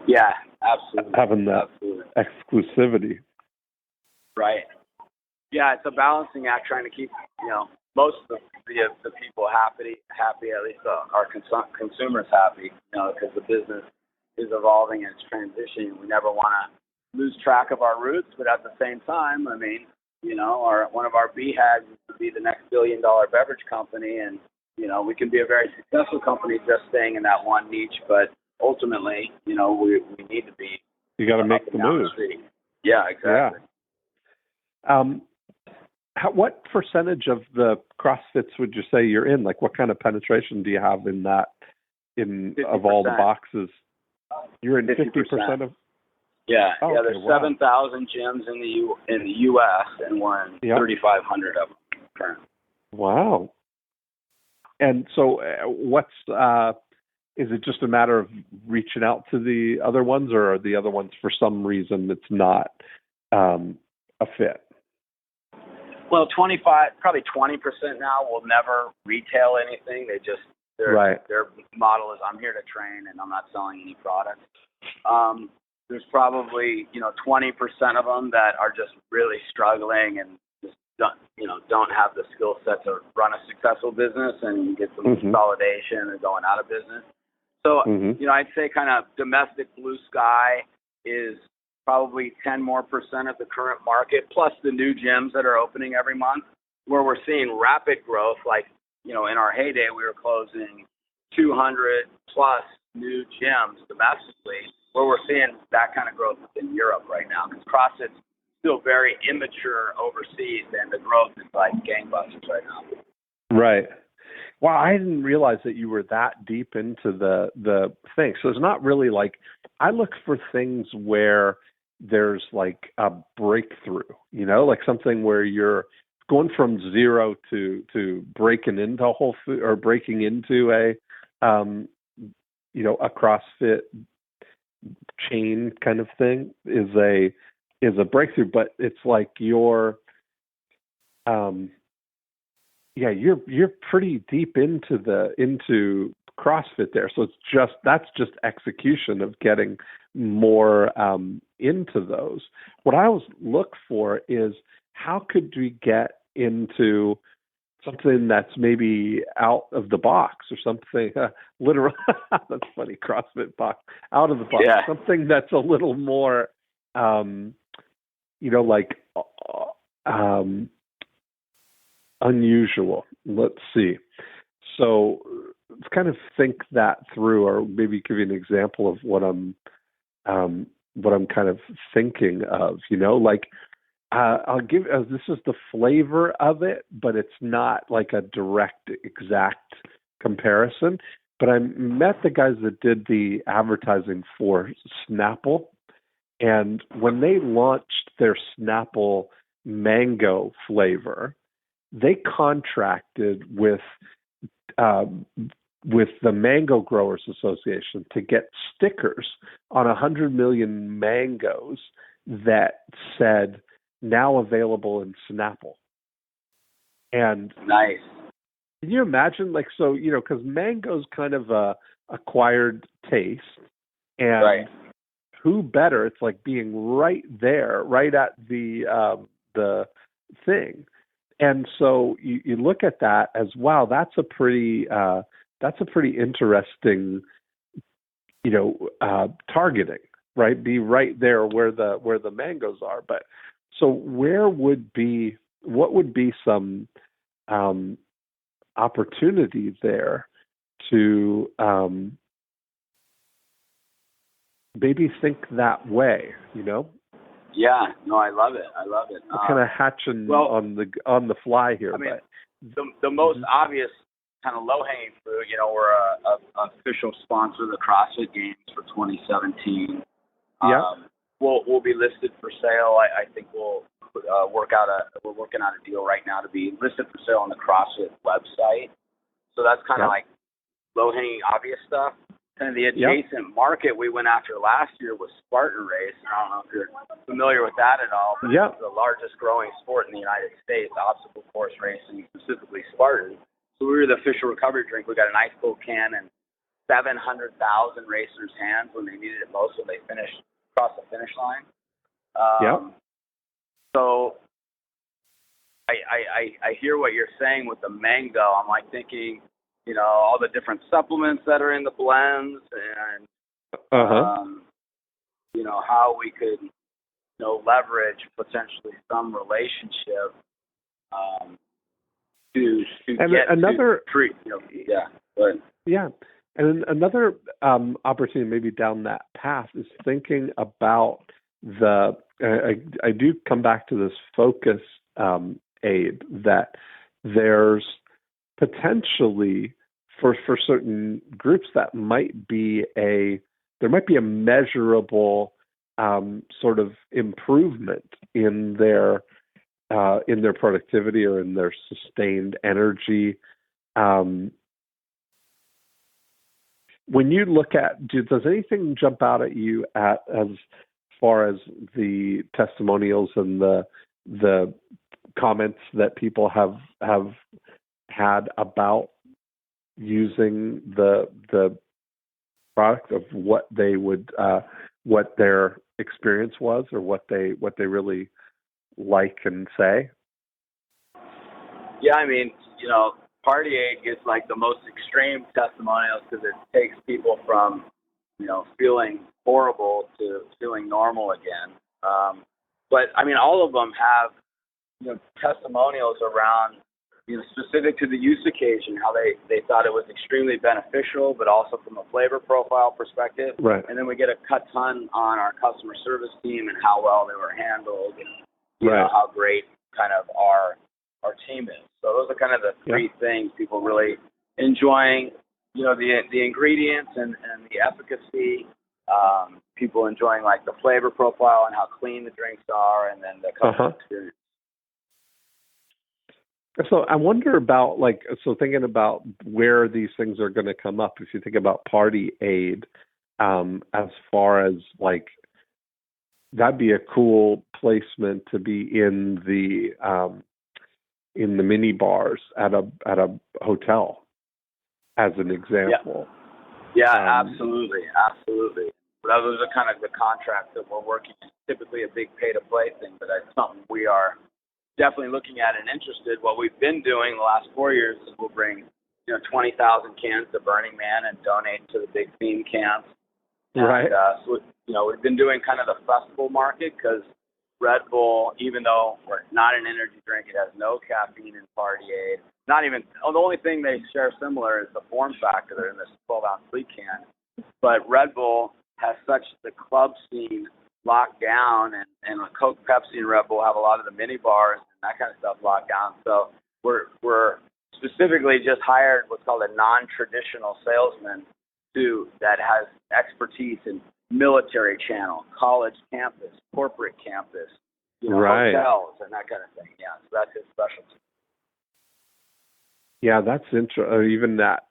Yeah, absolutely. Having that exclusivity. Right. Yeah, it's a balancing act trying to keep, most of the people happy, at least our consumers happy, because the business is evolving and it's transitioning. We never want to lose track of our roots, but at the same time, one of our BHAGs is to be the next billion-dollar beverage company, and, we can be a very successful company just staying in that one niche, but ultimately, we need to be. You got to make the move. Yeah, exactly. Yeah. What percentage of the CrossFits would you say you're in? Like, what kind of penetration do you have in that? 50%. Of all the boxes, you're in 50% of. Yeah, Oh, yeah. okay, There's wow. 7,000 gyms in the U.S. and we're in 3,500 of them currently. Wow. And so, is it just a matter of reaching out to the other ones, or are the other ones for some reason it's not a fit? Well, probably 20% now will never retail anything. Their model is, I'm here to train and I'm not selling any product. There's probably 20% of them that are just really struggling and just don't have the skill set to run a successful business, and you get some consolidation and going out of business. So I'd say kind of domestic blue sky is probably 10% more of the current market, plus the new gyms that are opening every month, where we're seeing rapid growth. Like, in our heyday, we were closing 200 plus new gyms domestically, where we're seeing that kind of growth in Europe right now, because CrossFit's still very immature overseas, and the growth is like gangbusters right now. Right. Well, I didn't realize that you were that deep into the thing. So it's not really like, I look for things where there's like a breakthrough, like something where you're going from zero to breaking into Whole Food, or breaking into a CrossFit chain kind of thing is a breakthrough. But it's like you're pretty deep into CrossFit there. So that's just execution of getting more into those. What I always look for is, how could we get into something that's maybe out of the box, or something literal. That's funny. CrossFit box, out of the box. Yeah. Something that's a little more, unusual. Let's see. So let's kind of think that through, or maybe give you an example of what I'm kind of thinking of. I'll give. This is the flavor of it, but it's not like a direct, exact comparison. But I met the guys that did the advertising for Snapple, and when they launched their Snapple mango flavor, they contracted with the Mango Growers Association to get stickers on 100 million mangoes that said, "Now available in Snapple." And nice. Can you imagine, because mango's kind of a acquired taste, and right. Who better? It's like being right there, right at the thing. And so you look at that as, wow, that's a pretty interesting, targeting, right? Be right there where the mangoes are. But so what would be some opportunity there to maybe think that way, Yeah, no, I love it. Kind of hatching on the fly here. I mean, the most obvious kind of low-hanging fruit, we're a official sponsor of the CrossFit Games for 2017. Yeah. We'll be listed for sale. I think we'll we're working on a deal right now to be listed for sale on the CrossFit website. So that's kind of like low-hanging obvious stuff. And the adjacent market we went after last year was Spartan Race. I don't know if you're familiar with that at all, but it's the largest growing sport in the United States, obstacle course racing, specifically Spartan. So we were the official recovery drink. We got an ice cold can in 700,000 racers' hands when they needed it most, when they crossed the finish line. So I hear what you're saying with the mango. I'm like thinking, all the different supplements that are in the blends, and how we could leverage potentially some relationship to and get another to treat. And another opportunity maybe down that path is thinking about I do come back to this focus aid, that there's potentially for certain groups that might be a measurable sort of improvement in their productivity or in their sustained energy. When you look at, does anything jump out at you as far as the testimonials and the comments that people have had about using the product, of what they would what their experience was, or what they really like and say? Yeah, I mean, PartyAid gets like the most extreme testimonials because it takes people from, feeling horrible to feeling normal again. But I mean, all of them have, testimonials around, specific to the use occasion, how they thought it was extremely beneficial, but also from a flavor profile perspective. Right. And then we get a ton on our customer service team and how well they were handled, and you know how great kind of our team is. So those are kind of the three things: people really enjoying, the ingredients and the efficacy. People enjoying like the flavor profile and how clean the drinks are, and then the customer experience. So I wonder about thinking about where these things are going to come up. If you think about PartyAid, as far as that'd be a cool placement to be in the mini bars at a hotel, as an example. Yeah, absolutely. Those are kind of the contracts that we're working in. Typically a big pay-to-play thing, but that's something we are definitely looking at and interested. What we've been doing the last 4 years is we'll bring 20,000 cans to Burning Man and donate to the big theme camps. Right. And, so we've been doing kind of the festival market, because Red Bull, even though we're not an energy drink, it has no caffeine in PartyAid. Not even, the only thing they share similar is the form factor. They're in this 12-ounce sleek can. But Red Bull has such the club scene locked down, and Coke, Pepsi, and Red Bull have a lot of the mini bars and that kind of stuff locked down. So we're specifically just hired what's called a non-traditional salesman that has expertise in military channel, college campus, corporate campus, hotels, and that kind of thing. Yeah, so that's his specialty. Yeah, that's interesting. Even that,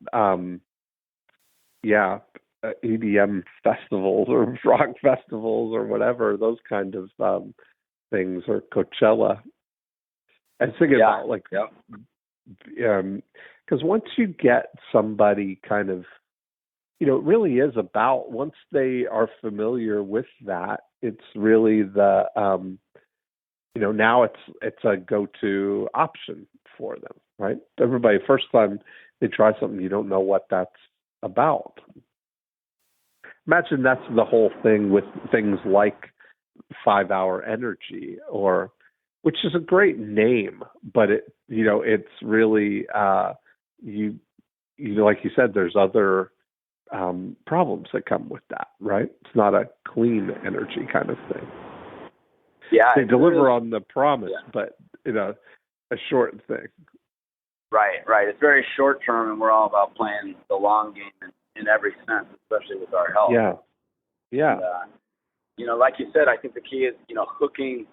EDM festivals or rock festivals or whatever, those kind of things, or Coachella. I was thinking about because once you get somebody kind of, it really is about, once they are familiar with that, it's really the, now it's a go-to option for them, right? Everybody, first time they try something, you don't know what that's about. Imagine that's the whole thing with things like 5 Hour Energy, which is a great name, but it's really, like you said, there's other problems that come with that, right? It's not a clean energy kind of thing. Yeah, they deliver on the promise, but a short thing. Right. It's very short term, and we're all about playing the long game in every sense, especially with our health. Yeah. And, like you said, I think the key is hooking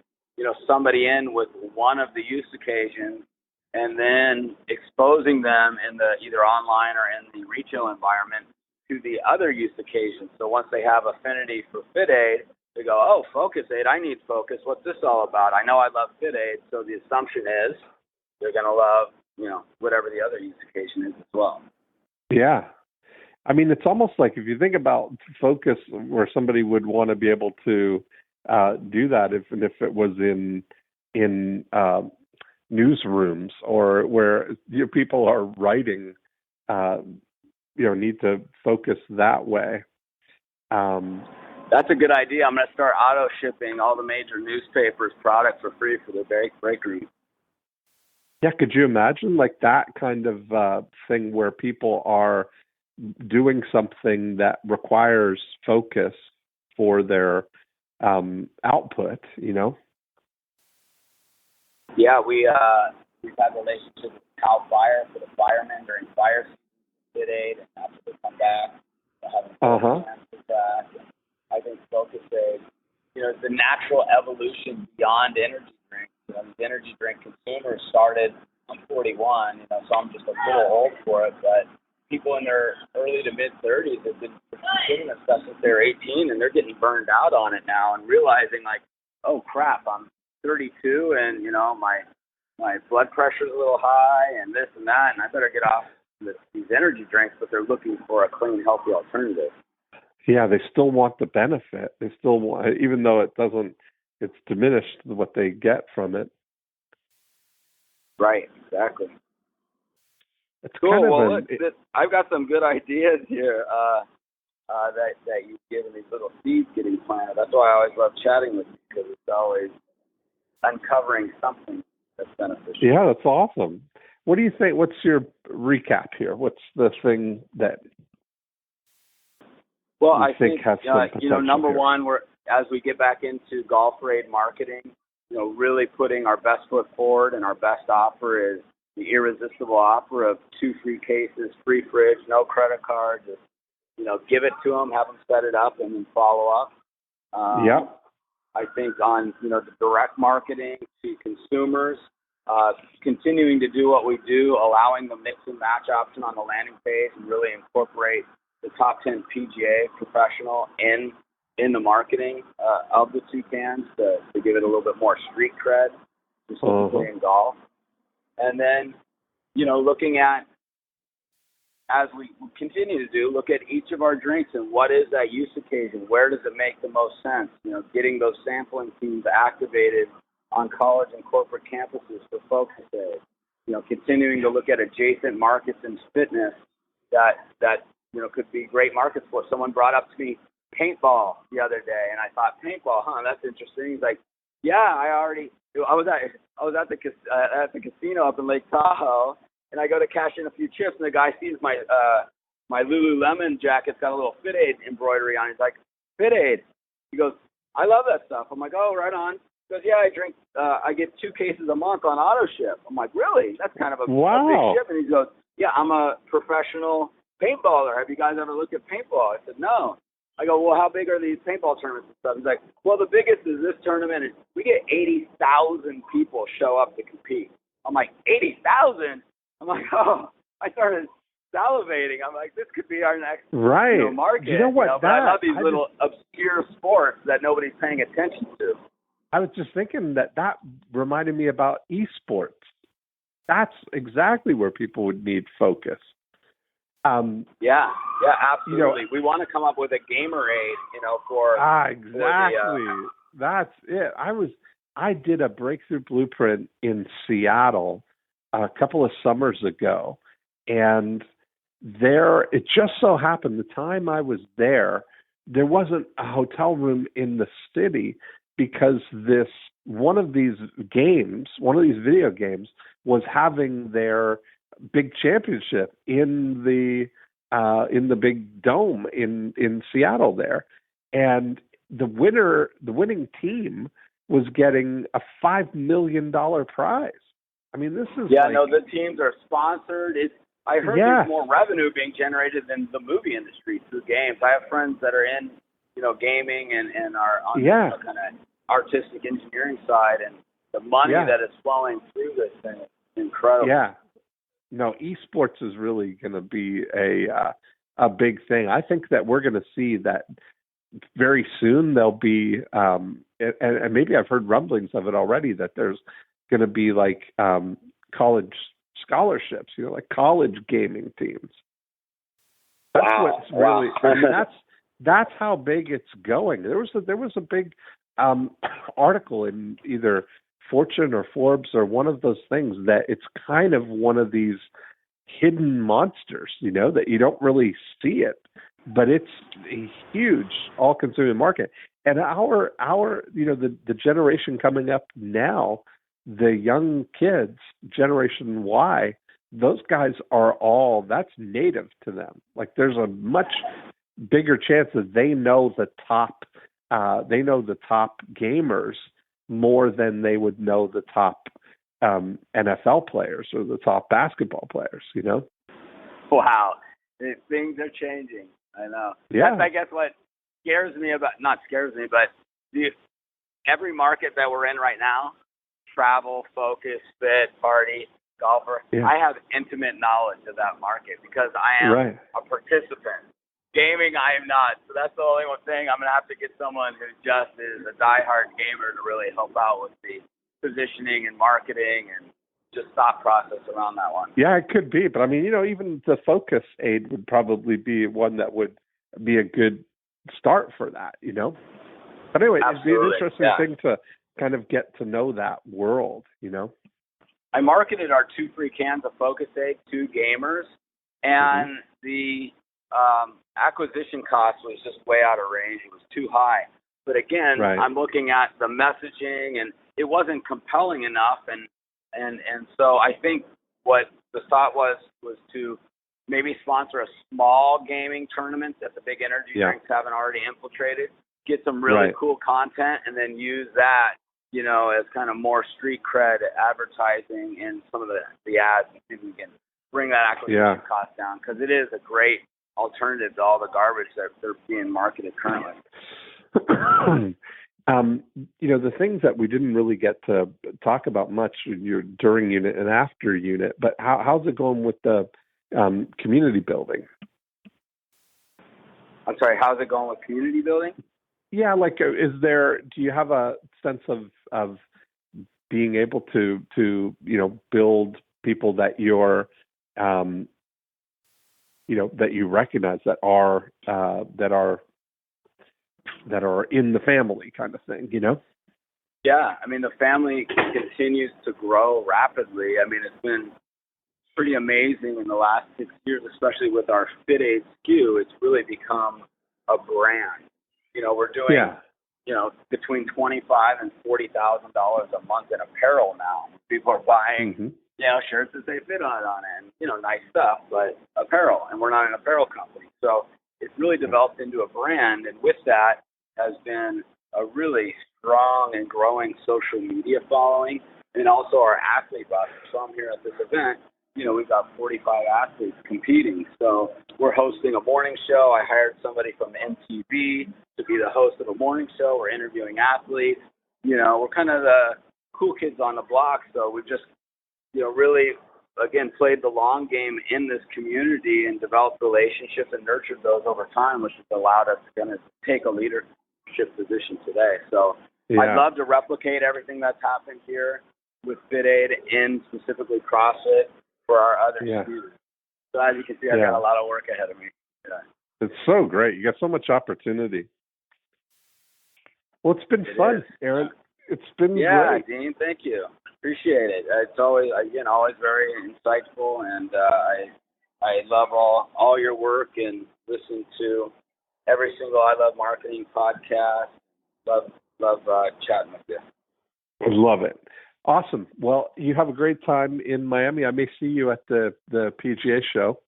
somebody in with one of the use occasions, and then exposing them in the either online or in the retail environment to the other use occasions. So once they have affinity for FitAid, they go, oh, FocusAid, I need Focus. What's this all about? I know I love FitAid. So the assumption is they're going to love, whatever the other use occasion is as well. Yeah. I mean, it's almost like, if you think about Focus, where somebody would want to be able to do that, if it was in newsrooms, or where people are writing, need to focus that way. That's a good idea. I'm going to start auto shipping all the major newspapers product for free for their break room. Yeah, could you imagine that kind of thing where people are doing something that requires focus for their output? Yeah, we've had relationships with Cal Fire for the firemen during fire season, FitAid, and after they come back, they'll have a back. I think FocusAid actual evolution beyond energy drinks. These energy drink consumers started. I'm 41, so I'm just a little old for it, but people in their early to mid 30s have been consuming this stuff since they're 18, and they're getting burned out on it now and realizing, like, oh crap, I'm 32, and my blood pressure's a little high, and this and that, and I better get off these energy drinks. But they're looking for a clean, healthy alternative. Yeah, they still want the benefit. They still want, even though it's diminished what they get from it. Right, exactly. It's cool. Kind of well, I've got some good ideas here that you've given these little seeds getting planted. That's why I always love chatting with you, because it's always uncovering something that's beneficial. Yeah, that's awesome. What do you think? What's your recap here? What's the thing that I think has some potential number here? one, as we get back into GolfAid marketing, really putting our best foot forward, and our best offer is the irresistible offer of 2 free cases, free fridge, no credit card. Just give it to them, have them set it up, and then follow up. Yep. I think on the direct marketing to consumers, continuing to do what we do, allowing the mix and match option on the landing page, and really incorporate the top 10 PGA professional in the marketing of the two cans to give it a little bit more street cred, specifically in golf. And then, looking at, as we continue to do, look at each of our drinks and what is that use occasion? Where does it make the most sense? Getting those sampling teams activated on college and corporate campuses for FocusAid. Continuing to look at adjacent markets in fitness that could be great markets for. Someone brought up to me paintball the other day, and I thought, paintball, that's interesting. He's like, yeah, I was at the casino up in Lake Tahoe, and I go to cash in a few chips, and the guy sees my Lululemon jacket's got a little FitAid embroidery on it. He's like, FitAid. He goes, I love that stuff. I'm like, oh, right on. He goes, yeah, I get 2 cases a month on auto ship. I'm like, really? That's kind of a big ship. And he goes, yeah, I'm a professional paintballer. Have you guys ever looked at paintball? I said, no. I go, well, how big are these paintball tournaments and stuff? He's like, well, the biggest is this tournament, and we get 80,000 people show up to compete. I'm like, 80,000? I'm like, oh, I started salivating. I'm like, this could be our next market. You know what? But I love these little obscure sports that nobody's paying attention to. I was just thinking that reminded me about esports. That's exactly where people would need focus. Yeah, absolutely. We want to come up with a GamerAid, for exactly. That's it. I did a breakthrough blueprint in Seattle a couple of summers ago, and it just so happened the time I was there wasn't a hotel room in the city, because one of these video games was having their big championship in the big dome in Seattle there, and the winning team was getting a $5 million prize. I mean, this is the teams are sponsored. I heard there's more revenue being generated than the movie industry through games. I have friends that are in gaming and are on the kind of artistic engineering side, and the money that is flowing through this thing is incredible. Yeah. No, esports is really going to be a big thing. I think that we're going to see that very soon. There'll be, and maybe I've heard rumblings of it already, that there's going to be like college scholarships, like college gaming teams. That's what's really. I mean, that's how big it's going. There was a big article in either Fortune or Forbes or one of those things that it's kind of one of these hidden monsters, that you don't really see it, but it's a huge all-consuming market. And our the generation coming up now, the young kids, Generation Y, those guys that's native to them. Like, there's a much bigger chance that they know the top gamers more than they would know the top NFL players or the top basketball players, Wow. Things are changing. I know. Yeah. That's, I guess, what not scares me, but every market that we're in right now, travel, focus, fit, party, golfer, I have intimate knowledge of that market because I am a participant. Gaming, I am not. So that's the only one thing. I'm going to have to get someone who just is a diehard gamer to really help out with the positioning and marketing and just thought process around that one. Yeah, it could be. But I mean, even the focus aid would probably be one that would be a good start for that, But anyway, it'd be an interesting thing to kind of get to know that world, I marketed our 2 free cans of focus aid to gamers, and the acquisition cost was just way out of range. It was too high. But again, I'm looking at the messaging, and it wasn't compelling enough. And so I think what the thought was to maybe sponsor a small gaming tournament that the big energy drinks haven't already infiltrated, get some really cool content, and then use that, as kind of more street cred advertising in some of the ads, and see if we can bring that acquisition cost down, because it is a great alternative to all the garbage that they're being marketed currently. The things that we didn't really get to talk about much in your during unit and after unit, but how's it going with the community building? I'm sorry, how's it going with community building? Yeah, do you have a sense of being able to build people that you're that you recognize that are in the family kind of thing, Yeah, I mean, the family continues to grow rapidly. I mean, it's been pretty amazing in the last 6 years, especially with our FitAid SKU. It's really become a brand. We're doing, between $25,000 and $40,000 a month in apparel now. People are buying, shirts that say FitAid on it, and, nice stuff, but apparel, and we're not an apparel company. So it's really developed into a brand, and with that has been a really strong and growing social media following, and also our athlete roster. So I'm here at this event, we've got 45 athletes competing. So we're hosting a morning show. I hired somebody from MTV to be the host of a morning show. We're interviewing athletes. We're kind of the cool kids on the block. So we've just, really, again, played the long game in this community and developed relationships and nurtured those over time, which has allowed us to kind of take a leadership position today. So I'd love to replicate everything that's happened here with FitAid in specifically CrossFit for our other students. So as you can see, I've got a lot of work ahead of me. Yeah. It's so great. You got so much opportunity. Well, it's been fun, Aaron. It's been great. Dean, thank you. Appreciate it. It's always very insightful, and I love all your work and listen to every single I Love Marketing podcast. Love chatting with you. I love it. Awesome. Well, you have a great time in Miami. I may see you at the PGA show.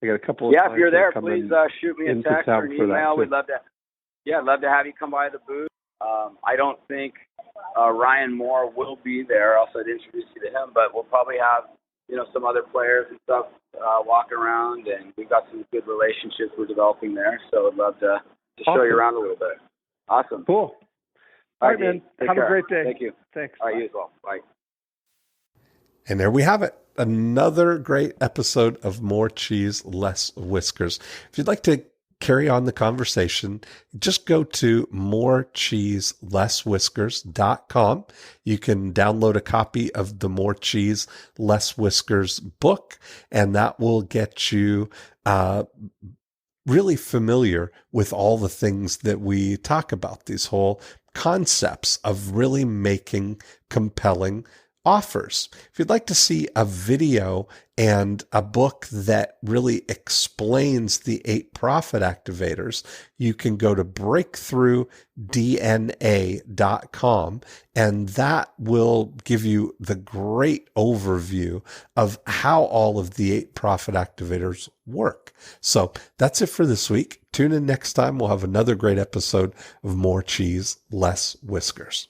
I got a couple of if you're there, please shoot me a text or an email. We'd love to have you come by the booth. I don't think Ryan Moore will be there. Also, I'd introduce you to him, but we'll probably have some other players and stuff walking around, and we've got some good relationships we're developing there. So I'd love to show you around a little bit. Awesome. Cool. All right, man. Have a great day. Thank you. Thanks. All right, you as well. Bye. And there we have it. Another great episode of More Cheese, Less Whiskers. If you'd like to carry on the conversation, just go to morecheeselesswhiskers.com. You can download a copy of the More Cheese, Less Whiskers book, and that will get you really familiar with all the things that we talk about, these whole concepts of really making compelling offers. If you'd like to see a video and a book that really explains the 8 profit activators, you can go to breakthroughdna.com, and that will give you the great overview of how all of the 8 profit activators work. So that's it for this week. Tune in next time. We'll have another great episode of More Cheese, Less Whiskers.